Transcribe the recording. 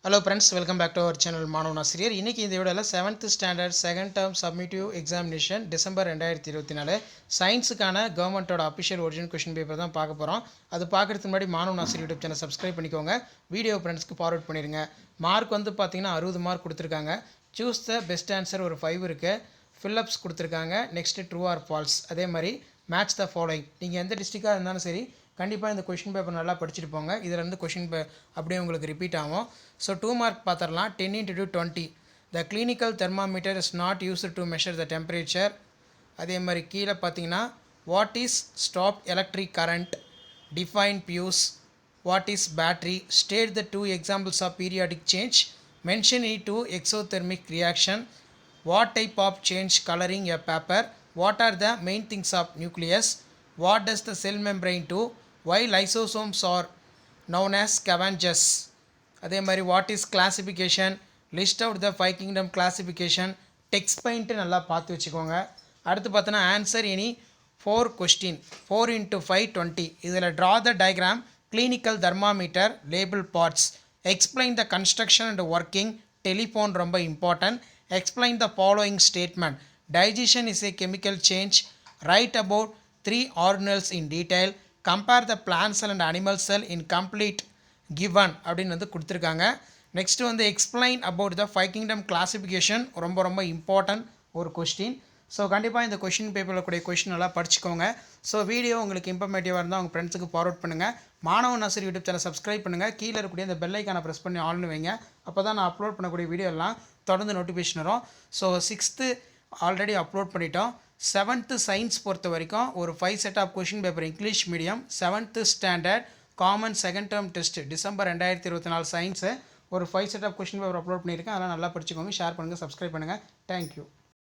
Hello friends, welcome back to our channel மாணவன் ஆசிரியர். இன்னைக்கு இந்த வீடியோல 7th standard second term summative examination December 2024 சயின்ஸுக்கான கவர்மெண்ட்டோட அஃபிஷியல் ஒரிஜினல் கொஸ்டின் பேப்பர் தான் பார்க்க போகிறோம். அது பார்க்குறதுக்கு முன்னாடி மாணவன் ஆசிரியர் யூடியூப் சேனல் சப்ஸ்கிரைப் பண்ணிக்கோங்க. வீடியோ ஃப்ரெண்ட்ஸ்க்கு ஃபார்வர்ட் பண்ணிடுங்க. மார்க் வந்து பார்த்தீங்கன்னா 60 மார்க் கொடுத்துருக்காங்க. சூஸ் த பெஸ்ட் ஆன்சர் ஒரு 5 இருக்குது. ஃபில்லப்ஸ் கொடுத்துருக்காங்க. Next true or false. அதே மாதிரி மேட்ச் த ஃபாலோயிங். நீங்கள் எந்த டிஸ்ட்ரிக்டாக இருந்தாலும் சரி கண்டிப்பாக இந்த கொஷின் பேப்பர் நல்லா படிச்சுட்டு போங்க. இதிலேருந்து கொஷின் அப்படியே உங்களுக்கு ரிப்பீட் ஆகும். ஸோ 2 மார்க் பார்த்துடலாம். 10 × 20. The clinical thermometer is not used to measure the temperature. அதே மாதிரி கீழே பார்த்தீங்கன்னா what is stop electric current, define fuse, what is battery, state the 2 examples of periodic change, mention இ 2 exothermic reaction, what type of change coloring a paper, what are the main things of nucleus, what does the cell membrane do, why lysosomes are known as scavengers. அதே மாதிரி what is classification, list out the 5 kingdom classification. Text point நல்லா பார்த்து வச்சுக்கோங்க. அடுத்து பார்த்தோன்னா answer any 4 question. 4 × 5 20. இதில் draw the diagram clinical thermometer label parts, explain the construction and working, telephone ரொம்ப important, explain the following statement, digestion is a chemical change, write about 3 organelles in detail, compare the plant cell and animal cell in complete given அப்படின்னு வந்து கொடுத்துருக்காங்க. Next வந்து explain about the 5 kingdom classification ரொம்ப ரொம்ப important ஒரு question. So கண்டிப்பாக இந்த question பேப்பரில் கூடிய கொஷின் நல்லா படிச்சுக்கோங்க. ஸோ வீடியோ உங்களுக்கு இன்ஃபர்மேட்டிவாக இருந்தால் உங்கள் ஃப்ரெண்ட்ஸுக்கு ஃபார்வர்ட் பண்ணுங்கள். மாணவன் ஆசிரியர் யூடியூப் சேனல் சப்ஸ்கிரைப் பண்ணுங்கள். கீழே இருக்கக்கூடிய இந்த பெல் ஐக்கானை ப்ரெஸ் பண்ணி ஆல்னு வைங்க. அப்போ தான் நான் அப்லோட் பண்ணக்கூடிய வீடியோ எல்லாம் தொடர்ந்து நோட்டிஃபிகேஷன் வரும். ஸோ 6th ஆல்ரெடி அப்லோட் பண்ணிட்டோம். 7th சயின்ஸ் பொறுத்த வரைக்கும் ஒரு 5 set of question paper English medium 7th standard common second term test December 2024 science ஒரு 5 set of question paper upload பண்ணியிருக்கேன். அதெல்லாம் நல்லா படிச்சுக்கோங்க. ஷேர் பண்ணுங்கள், சப்ஸ்கிரைப் பண்ணுங்கள். தேங்க்யூ.